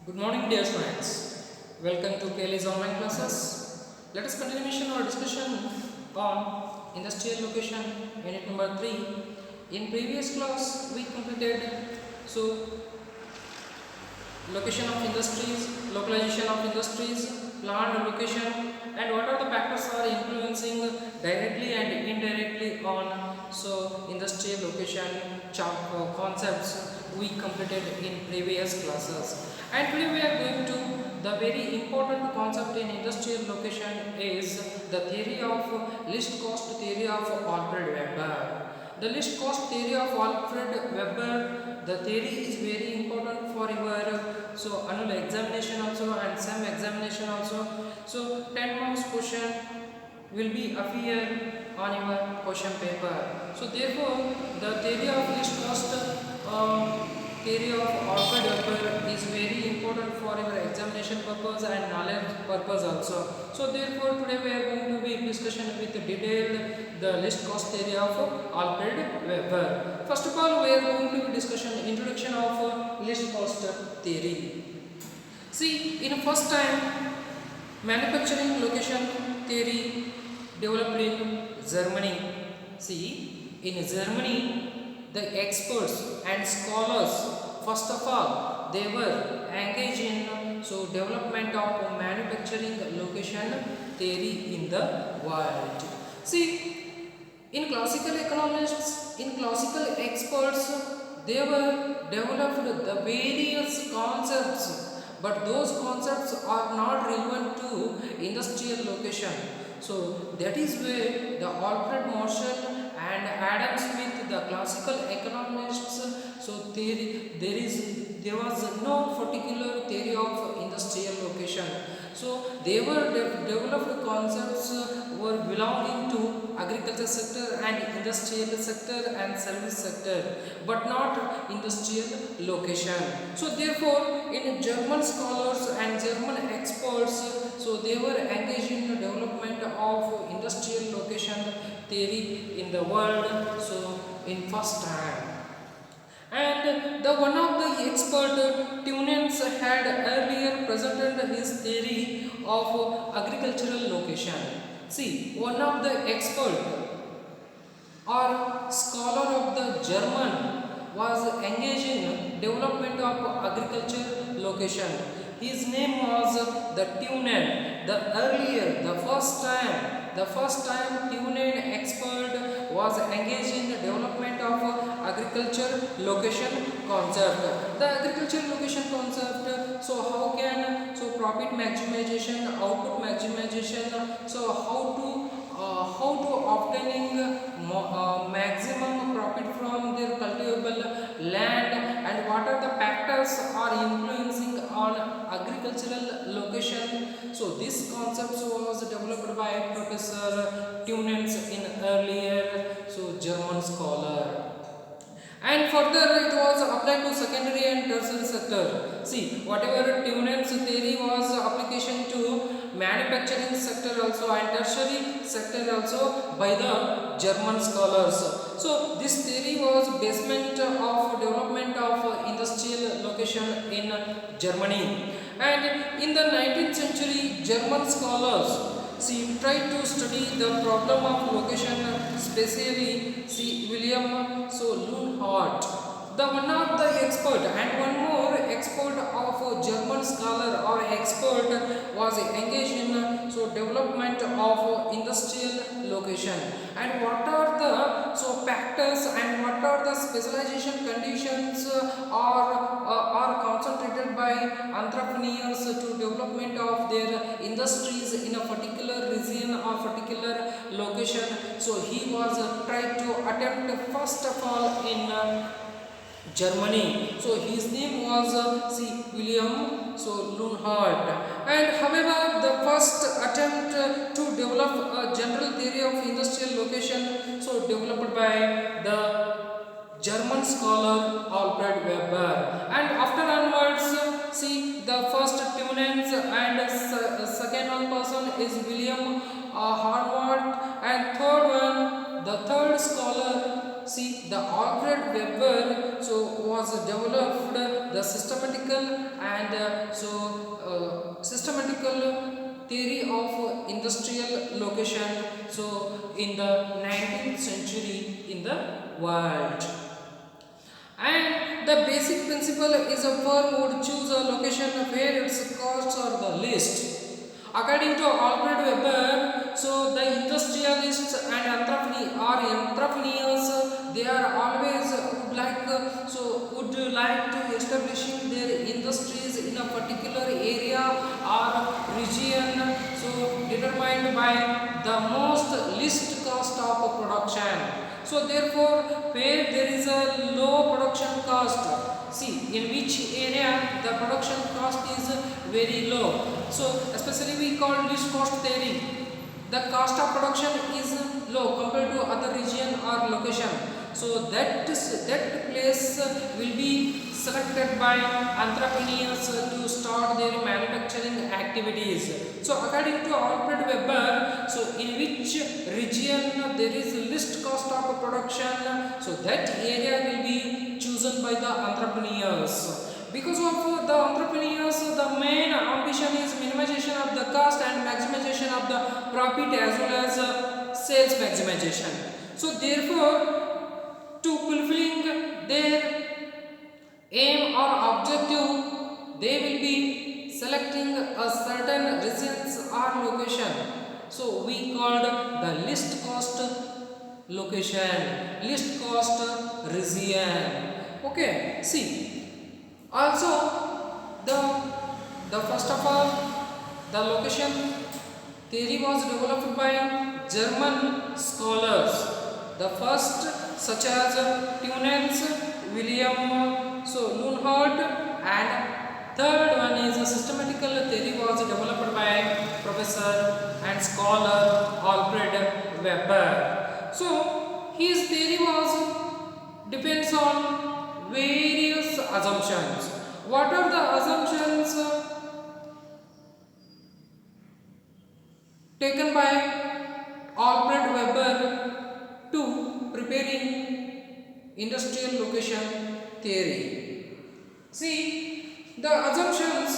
Good morning, dear students. Welcome to Kelly's online classes. Let us continue our discussion on industrial location, unit number 3. In previous class, we completed location of industries, localization of industries, plant location, and what are the factors are influencing directly and indirectly on industrial location concepts we completed in previous classes. And today we are going to the very important concept in industrial location is the theory of least cost theory of Alfred Weber. The least cost theory of Alfred Weber, the theory is very important for your annual examination also and some examination also. So 10 marks question will be appear on your question paper. So therefore the theory of least cost theory of Alfred Weber is very important for your examination purpose and knowledge purpose also. So therefore today we are going to be discussion with detailed the least cost theory of Alfred Weber. First of all, we are going to be discussion introduction of least cost theory. See, in first time manufacturing location theory developed in Germany. See, in Germany the experts and scholars first of all they were engaged in development of manufacturing location theory in the world. See, in classical economists, in classical experts, they were developed the various concepts, but those concepts are not relevant to industrial location. So that is where the Alfred Marshall and Adam Smith, the classical economists, there was no particular theory of industrial location. So they were developed concepts were belonging to agriculture sector and industrial sector and service sector, but not industrial location. So therefore, in German scholars and German experts, they were engaged in the development of industrial location theory in the world. So in first time. And the one of the expert Tunens had earlier presented his theory of agricultural location. See, one of the expert or scholar of the German was engaged in development of agriculture location. His name was the Tunen. The first time Tunen expert was engaged in the development of agriculture location concept. The agriculture location concept. So how can profit maximization, output maximization. So how to obtaining maximum profit from their cultivable land, and what are the factors are influencing on agricultural location. So this concept was developed by Professor Tunens in earlier German scholar. And further it was applied to secondary and tertiary sector. See, whatever Tunens theory was application to manufacturing sector also and tertiary sector also by the German scholars. So this theory was basement of development of industrial location in Germany. And in the 19th century, German scholars tried to study the problem of location, especially William Leonhardt, the one of the expert, and one more expert of German scholar or expert was engaged in development of industrial location. And what are the factors and what are the specialization conditions are concentrated by entrepreneurs to development of their industries in a particular region or particular location. So he was tried to attempt first of all in Germany. So his name was William Leonhardt. And however, the first attempt to develop a general theory of industrial location, developed by the German scholar Alfred Weber. And after onwards, the first Tunens and second one person is William Harvard, and the third scholar the Alfred Weber was developed the the systematical and systematical theory of industrial location, so in the 19th century in the world. And the basic principle is a firm would choose a location where its costs are the least. According to Alfred Weber, so the industrialists and entrepreneurs, they are always would like to establishing their industries in a particular area or region, so determined by the most least cost of production. So therefore, where there is a low production cost, see in which area the production cost is very low. So especially we call this cost theory. The cost of production is low compared to other region or location. So that place will be selected by entrepreneurs to start their manufacturing activities. So according to Alfred Weber, so in which region there is least cost of production, so that area will be chosen by the entrepreneurs. Because of the entrepreneurs, the main ambition is minimization of the cost and maximization of the profit as well as sales maximization. So therefore, to fulfilling their aim or objective, they will be selecting a certain residence or location. So we called the least cost location, least cost region. Okay, see. Also, the first of all, the location theory was developed by German scholars. The first, such as Thunens, William, so Leonhardt, and third one is a systematical theory was developed by Professor and scholar Alfred Weber. So his theory was depends on various assumptions. What are the assumptions taken by Alfred Weber to preparing industrial location theory? See, the assumptions,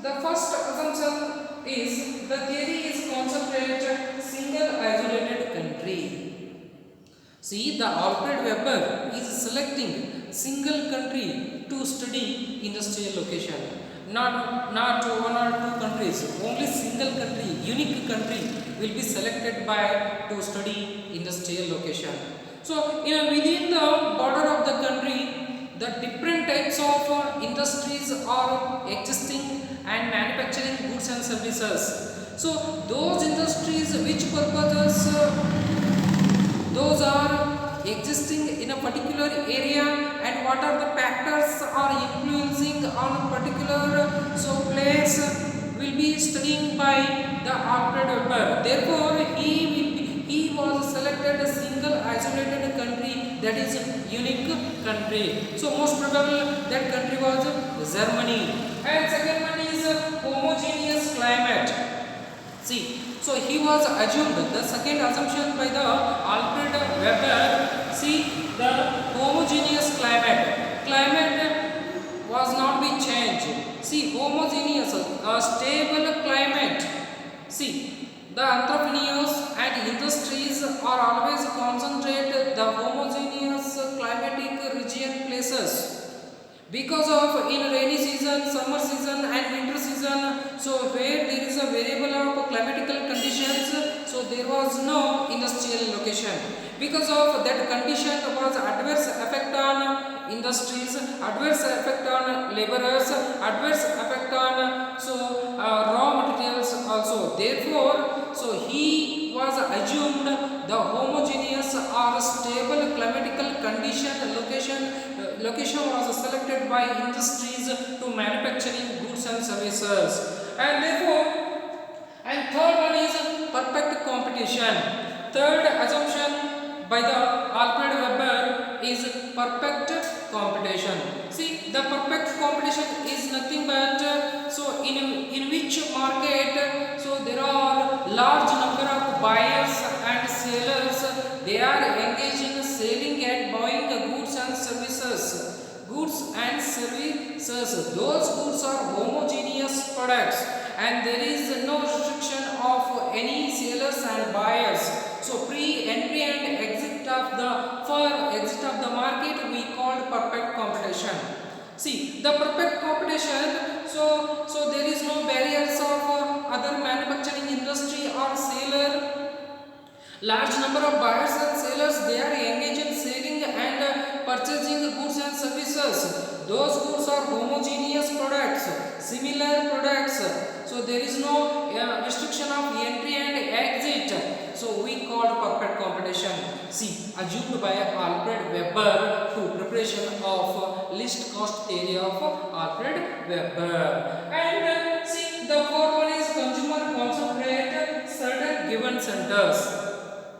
the first assumption is the theory is concentrated single isolated country. See, the Alfred Weber is selecting single country to study industrial location. Not one or two countries, only single country, unique country will be selected by to study industrial location. So, within the border of the country, the different types of industries are existing and manufacturing goods and services. So, those industries which purposes those are existing in a particular area and what are the factors are influencing on a particular place will be studying by the Alfred Weber. Therefore, he was selected a single isolated country, that is unique country. So most probable that country was Germany. And second one is homogeneous climate. See, so he was assumed, the second assumption by the Alfred Weber, see the homogeneous climate. Climate was not be changed. See, homogeneous, a stable climate. See, the entrepreneurs and industries are always concentrate the homogeneous climatic region places. Because of in rainy season, summer season and winter season, so where there is a variable of climatical conditions, so there was no industrial location. Because of that condition was adverse effect on industries, adverse effect on laborers, adverse effect on raw materials also. Therefore, so he was assumed the homogeneous or stable climatical condition location was selected by industries to manufacturing goods and services. And therefore, and third one is perfect competition. Third assumption by the Alfred Weber is perfect competition. See, the perfect competition is nothing but so in which market so there are large number of buyers and sellers, they are engaged in selling and buying goods and services. Goods goods and services. Those goods are homogeneous products and there is no restriction of any sellers and buyers. So pre-entry and exit of the market we called perfect competition. See, the perfect competition, so there is no barriers of other manufacturing industry or seller. Large number of buyers and sellers, they are engaged in selling and purchasing goods and services. Those goods are homogeneous products, similar products. So there is no restriction of entry and exit. So we called perfect competition. See, assumed by Alfred Weber to preparation of least cost theory of Alfred Weber. And see, the fourth one is consumer concentrate certain given centers.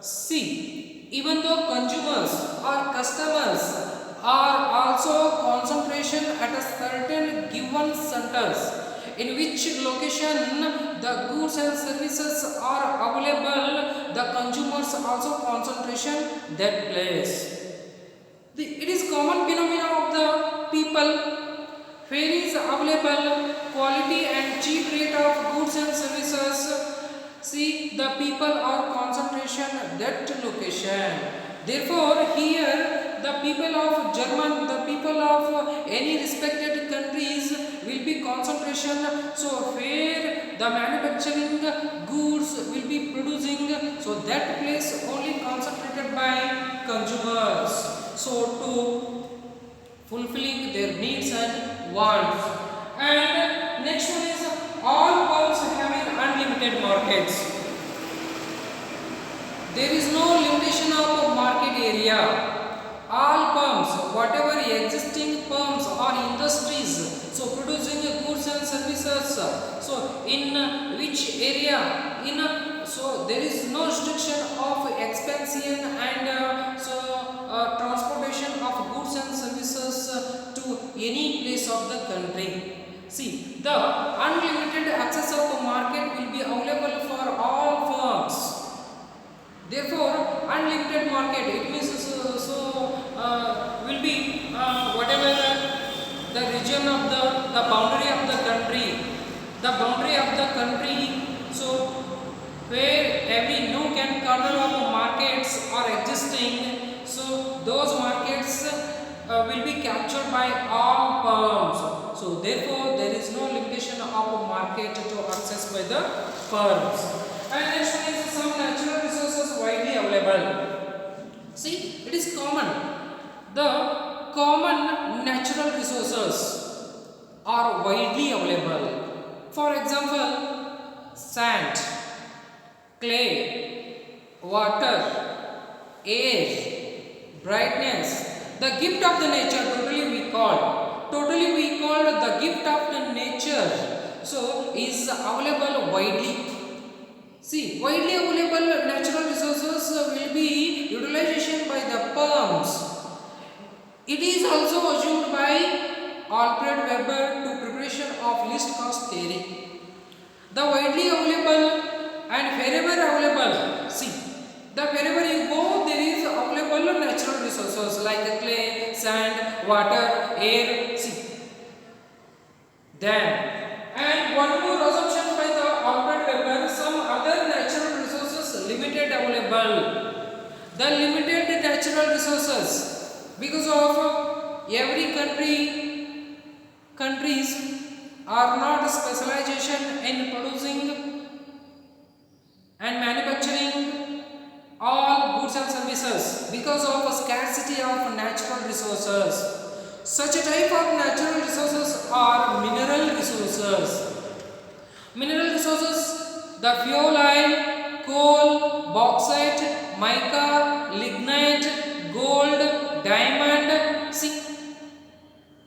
See, even though consumers or customers are also concentration at a certain given centers, in which location the goods and services are available, the consumers also concentration that place. It is common phenomena of the people where is available quality and cheap rate of goods and services. See, the people are concentration that location. Therefore, here the people of German, the people of any respected countries will be concentration. So, where the manufacturing goods will be producing, so that place only concentrated by consumers. So, to fulfilling their needs and wants. And next one is all firms having unlimited markets. There is no limitation of market area. All firms, whatever existing firms or industries, so producing goods and services, so in which area, so there is no restriction of expansion and transportation of goods and services to any place of the country. See, the unlimited access of market will be available for all firms. Therefore, unlimited market, it means will be whatever the region of the boundary of the country, so where every nook and corner of markets are existing, so those markets will be captured by all firms. So therefore, there is no limitation of market to access by the firms. And next one is some natural resources widely available. See, it is common. The common natural resources are widely available. For example, sand, clay, water, air, brightness. The gift of the nature totally we called the gift of the nature. So is available widely. See, widely available natural resources will be utilization by the firms. It is also assumed by Alfred Weber to preparation of least cost theory. The widely available and wherever available, see, the wherever you go there is available natural resources like clay, sand, water, air, see. Then, and one more assumption by the Alfred Weber, some other natural resources limited available. The limited natural resources, because of every countries are not specialization in producing and manufacturing all goods and services because of a scarcity of natural resources. Such a type of natural resources are mineral resources. Mineral resources, the fuel, coal, bauxite, mica, lignite, gold, diamond,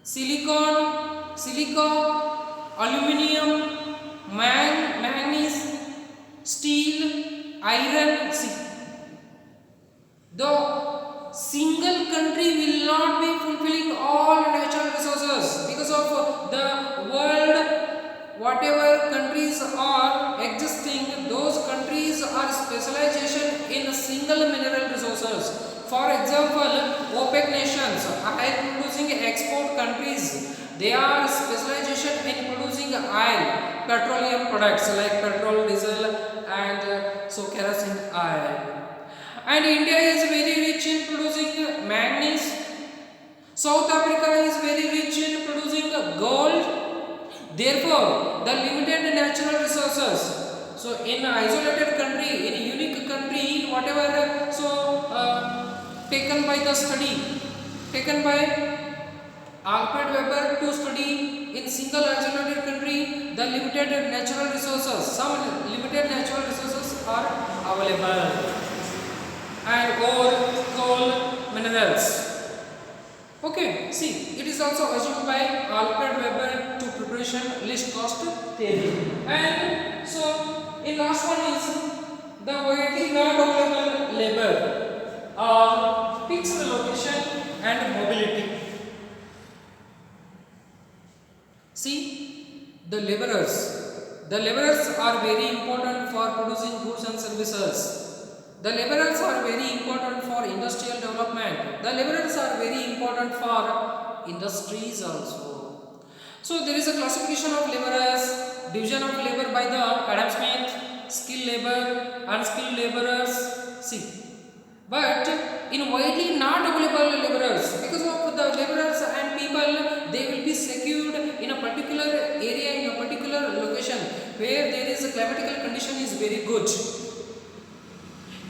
silica, aluminium, manganese, steel, iron. The single country will not be fulfilling all natural resources because of the world. Whatever countries are existing, those countries are specialization in single mineral resources. For example, OPEC nations are producing export countries, they are specialization in producing oil, petroleum products like petrol, diesel, and so kerosene oil. And India is very rich in producing manganese. South Africa is very rich in producing gold. Therefore, the limited natural resources. So, in isolated country, in a unique country, whatever taken by the study, taken by Alfred Weber to study in single isolated country, the limited natural resources. Some limited natural resources are available, and ore, coal, minerals. Okay, see, it is also assumed by Alfred Weber to preparation least cost theory. And so, in last one is the widely not available labor or fixed location and mobility. See, the laborers are very important for producing goods and services. The laborers are very important for industrial development. The laborers are very important for industries also. So there is a classification of laborers, division of labor by the Adam Smith, skilled labor, unskilled laborers. See, but in widely not available laborers, because of the laborers and people, they will be secured in a particular area, in a particular location where there is a climatical condition is very good.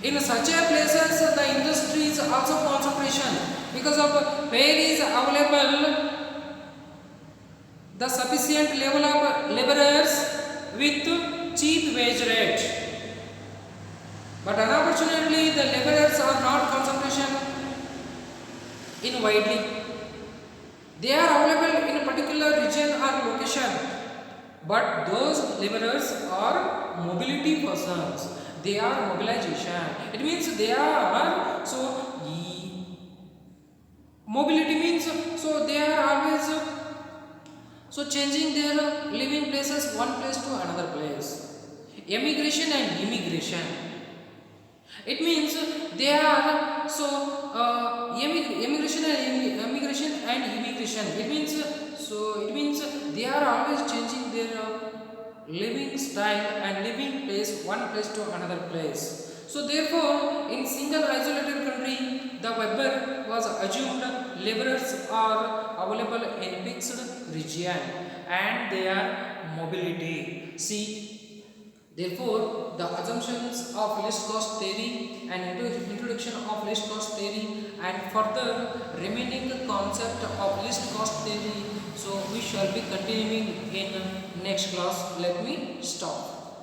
In such a places, the industry is also concentration, because of where is available the sufficient level of laborers with cheap wage rate. But unfortunately, the laborers are not concentration in widely. They are available in a particular region or location, but those laborers are mobility persons. They are mobilization. It means they are mobility means they are always changing their living places one place to another place. Emigration and immigration. It means they are immigration and immigration. It means they are always changing their living style and living place one place to another place. So therefore, in single isolated country, the Weber was assumed laborers are available in fixed region and their mobility. See, therefore, the assumptions of least cost theory and introduction of least cost theory and further remaining concept of least cost theory. So we shall be continuing in next class. Let me stop.